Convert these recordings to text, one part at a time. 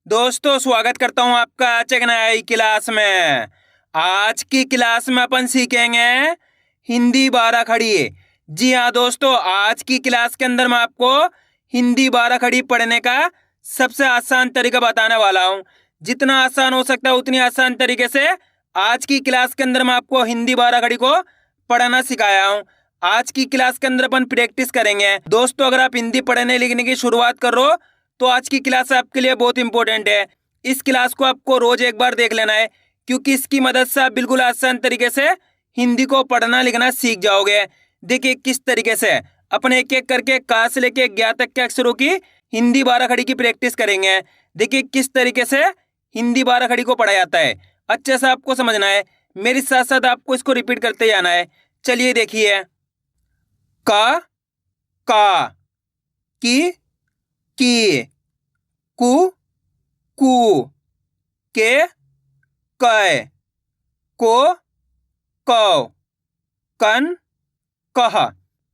दोस्तों स्वागत करता हूं आपका आज एक नई क्लास में। आज की क्लास में अपन सीखेंगे हिंदी 12 खड़ी। जी हाँ दोस्तों, आज की क्लास के अंदर मैं आपको हिंदी 12 खड़ी पढ़ने का सबसे आसान तरीका बताने वाला हूं। जितना आसान हो सकता है उतनी आसान तरीके से आज की क्लास के अंदर मैं आपको हिंदी 12 खड़ी को पढ़ना सिखाया हूँ। आज की क्लास के अंदर अपन प्रैक्टिस करेंगे। दोस्तों अगर आप हिंदी पढ़ने लिखने की शुरुआत कर रहे हो तो आज की क्लास आपके लिए बहुत इंपॉर्टेंट है। इस क्लास को आपको रोज एक बार देख लेना है, क्योंकि इसकी मदद से आप बिल्कुल आसान तरीके से हिंदी को पढ़ना लिखना सीख जाओगे। देखिए किस तरीके से अपन एक एक करके का से लेके ज्ञा तक के अक्षरों की हिंदी 12 खड़ी की प्रैक्टिस करेंगे। देखिए किस तरीके से हिंदी 12 खड़ी को पढ़ा जाता है, अच्छे से आपको समझना है। मेरे साथ साथ आपको इसको रिपीट करते जाना है। चलिए देखिए, का की कु कु के कै को कौ कन कह।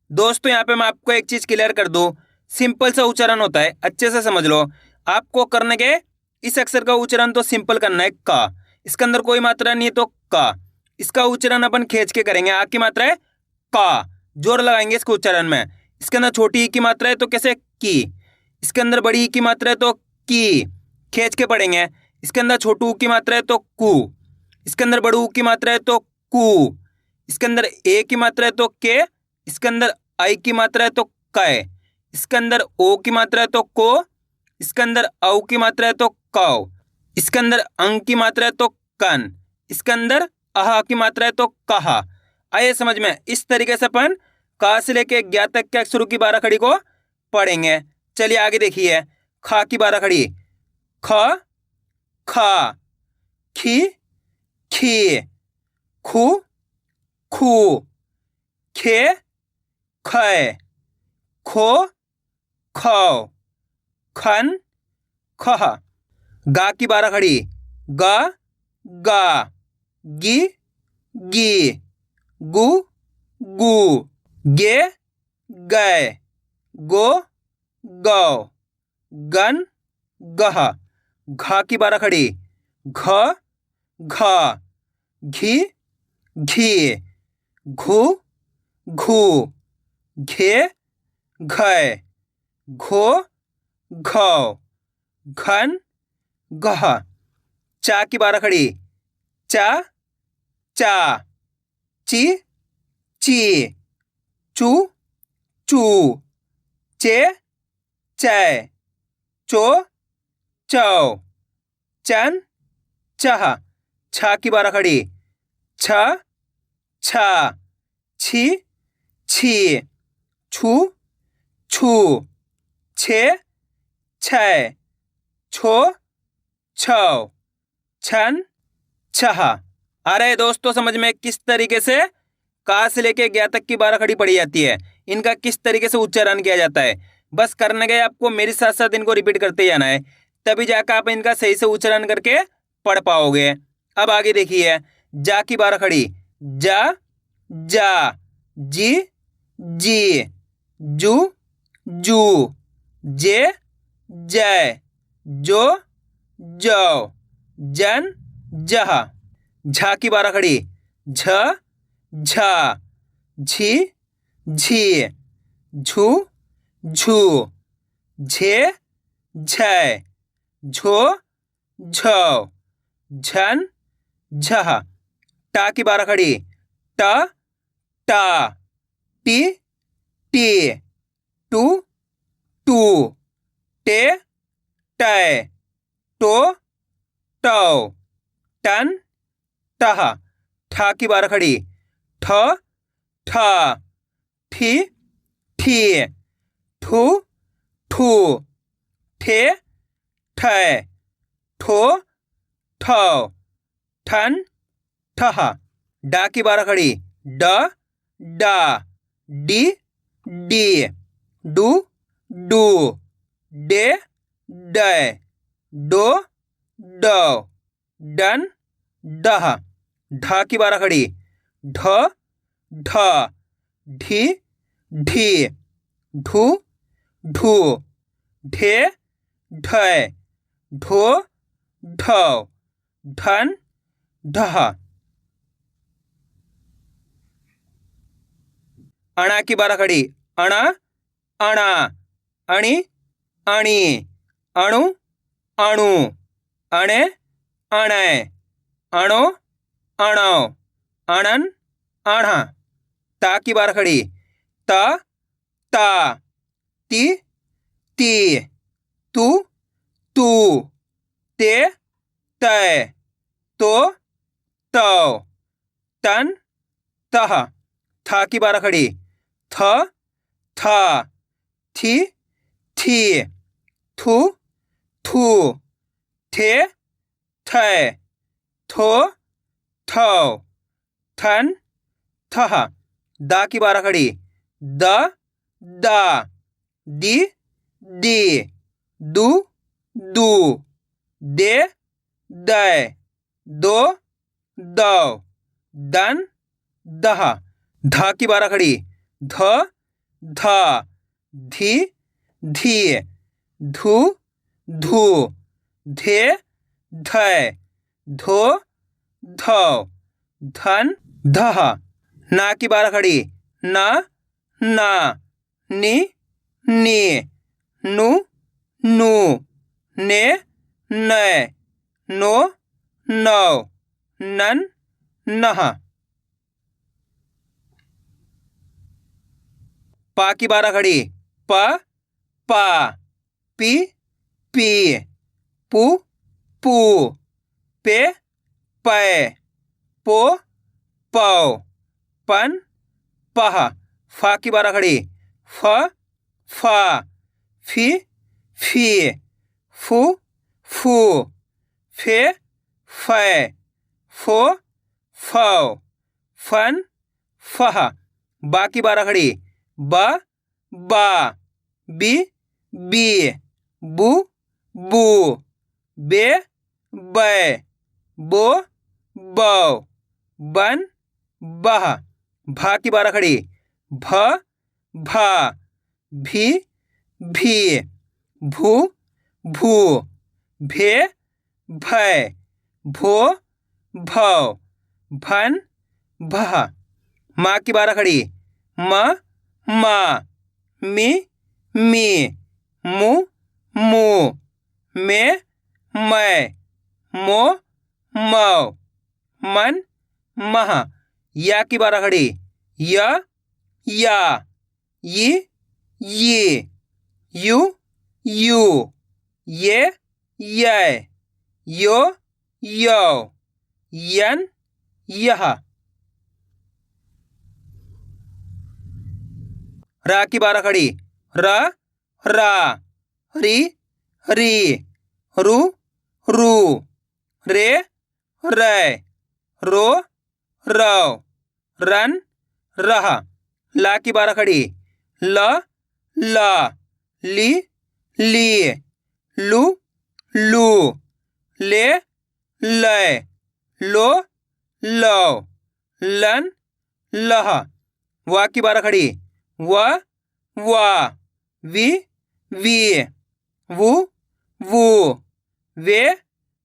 दोस्तों यहाँ पे मैं आपको एक चीज क्लियर कर दूं, सिंपल सा उच्चारण होता है, अच्छे से समझ लो। आपको करने के इस अक्षर का उच्चारण तो सिंपल करना है का, इसके अंदर कोई मात्रा नहीं है तो का। इसका उच्चारण अपन खींच के करेंगे। आ की मात्रा है का, जोर लगाएंगे इसके उच्चारण में। इसके अंदर छोटी ई की मात्रा है तो कैसे की, इसके अंदर बड़ी ई की मात्रा है तो की, खींच के पढ़ेंगे। इसके अंदर छोटू ऊ की मात्रा है तो कु, इसके अंदर बड़ू ऊ की मात्रा है तो कु, इसके अंदर ए की मात्रा है तो के, इसके अंदर आई की मात्रा है तो कै, इसके अंदर ओ की मात्रा है तो को, इसके अंदर औ की मात्रा है तो कौ, इसके अंदर अंग की मात्रा है तो कन, इसके अंदर आह की मात्रा है तो कहा। आइए समझ में। इस तरीके से अपन का से लेके ज्ञा तक के अक्षरों की 12 खड़ी को पढ़ेंगे। चलिए आगे देखिए, खा की 12 खड़ी। ख खा, खी खी, खू खू, खे खे, खो खौ, खन खह। गा की 12 खड़ी। गा गा, गी गी, गु गु, गे गै, गो गौ, गन गह। घा की 12 खड़ी। घ घा, घी घी, घू घू, घे घै, घो घौ, घन घह। चा की 12 खड़ी। चा चा, ची ची, चू चू, चे चै, चो चौ, चन चह। छा की 12 खड़ी। छ छा, छी छी, छू छू, छे छै, छो छौ, छन छह। आ रहे दोस्तों समझ में किस तरीके से का से लेके ज्ञा तक की 12 खड़ी पढ़ी जाती है, इनका किस तरीके से उच्चारण किया जाता है। बस करने गए आपको मेरे साथ साथ इनको रिपीट करते जाना है, तभी जाकर आप इनका सही से उच्चारण करके पढ़ पाओगे। अब आगे देखिए, जा की 12 खड़ी। जा जा, जी जी, जू जू, जे जय, जो जौ, जन जह। झा की 12 खड़ी। झ झा, झी झी, झू झू, झे झै, झो झौ, झन झह। टा की 12 खड़ी। ट टा, टी टी, टू टू, टे टै, टो टौ, टन टह। ठा की 12 खड़ी। ठ ठा, ठी ठी, ठू ठू, ठे ठै, ठो ठौ, ठन ठह। डा की 12 खड़ी। ड डा, डी डी, डू डू, डे डै, डो डौ, डन डह। ढा की 12 खड़ी। ढ ढ, ढी ढी, ढू ढू, ढे ढै, ढो ढौ ढन ढह। अणा की बारह खड़ी। अणा अणा अणी अणी अणु अणु अणे अणे अणो अणो अणन अणा। ता की बारह खड़ी। त ता ती ती तू तू ते तय तो तौ तन तह। था की बारह खड़ी। थ था थी थी थू थू थे थे थो थौ थन थह। दा की बारह खड़ी। द दा दी दी दू दू दे दे दो दो दन दह। धा की बारह खड़ी। ध धा धी धी धू धू धे धै धो धौ धन धह। ना की बारह खड़ी। न ना नी नी नु नू ने नै नो नौ नन नह। पा की बारह खड़ी। प पा पी पी पू पू पे पै पो पौ पन पह। फा की बारह खड़ी। फ फा फी फी फू फू फे फै फो फौ फन फह। बा की बारह खड़ी। ब बा बी बी बू बू बे बै बो बौ बन बह। भा की बारह खड़ी। भ भा भी भी भू भू भे भै भो भौ भन भह। माँ की बारह खड़ी। म मा मी मी मु मू मे मै मो मौ मन मह। या की बारह खड़ी। य या यी यी यू यू ये यै यो यौ यन यह। रा की बारह खड़ी। र रा री री रु रू रे रै रो रौ रन रह। ला की बारह खड़ी। ल ला ली ली लू लू ले लै लो लो लन लह। वा की बारह खड़ी। व वा वी वी वू वू वे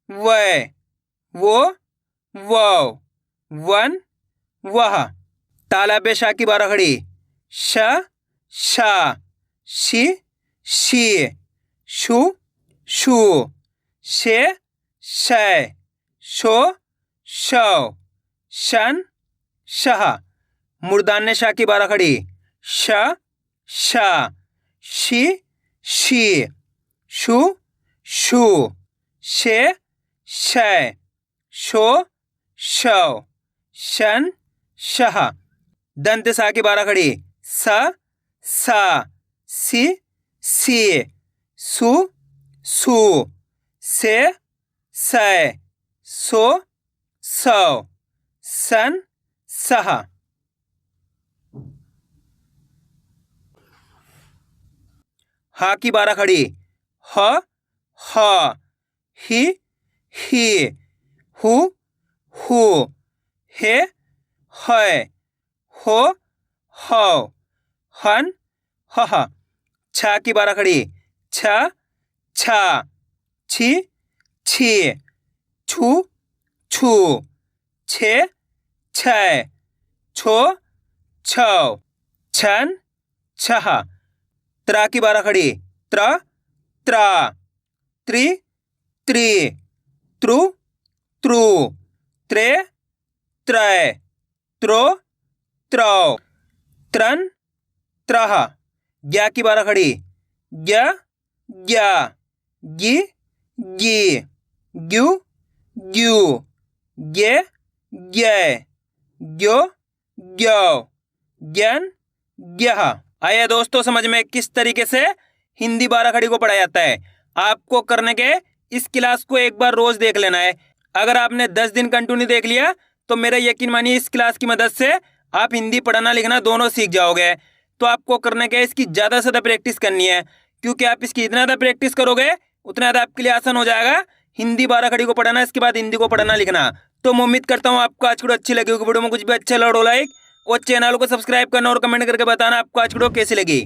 वै वो वौ वन वह। ताला पे शा की बारह खड़ी। श शा शी शी शू शू शे शै शो शौ शन शह। मूर्धान्य शा की बारह खड़ी। श शा शी शी शू शू शे शै शो शौ शन शह। दंत सा की बारह खड़ी। स सा सी सी सू सू से सै सो सौ सन सह। हा की बारह खड़ी। ह ह ही ही हु हु हे है हो हौ हन हह। छा की बारह खड़ी। छ छा छी छी, छू छू, छे छै, छो छौ, छन छह, त्रा की बारह खड़ी, त्र त्रा, त्रि त्रि,त्रु त्रू, त्रे त्रय, त्रो त्रौ, त्रन त्रह, ज्ञा की बारह खड़ी, ज्ञ ज्ञा, गि गी, ग्यू ग्यू, ज्ञे ज्ञ, ज्ञो ज्ञौ, ज्ञन ज्ञः। आइए दोस्तों समझ में किस तरीके से हिंदी बारह खड़ी को पढ़ा जाता है। आपको करने के इस क्लास को एक बार रोज देख लेना है। अगर आपने 10 दिन कंटिन्यू देख लिया तो मेरा यकीन मानिए इस क्लास की मदद से आप हिंदी पढ़ना लिखना दोनों सीख जाओगे। तो आपको करने के इसकी ज़्यादा से ज़्यादा प्रैक्टिस करनी है, क्योंकि आप इसकी इतना ज़्यादा प्रैक्टिस करोगे उतना ज़्यादा आपके लिए आसान हो जाएगा हिंदी बारह खड़ी को पढ़ना, इसके बाद हिंदी को पढ़ना लिखना। तो मैं उम्मीद करता हूँ आपको आज की वीडियो अच्छी लगी होगी। वीडियो में कुछ भी अच्छा लगा लाइक और चैनल को सब्सक्राइब करना और कमेंट करके बताना आपको आज की वीडियो कैसी लगी।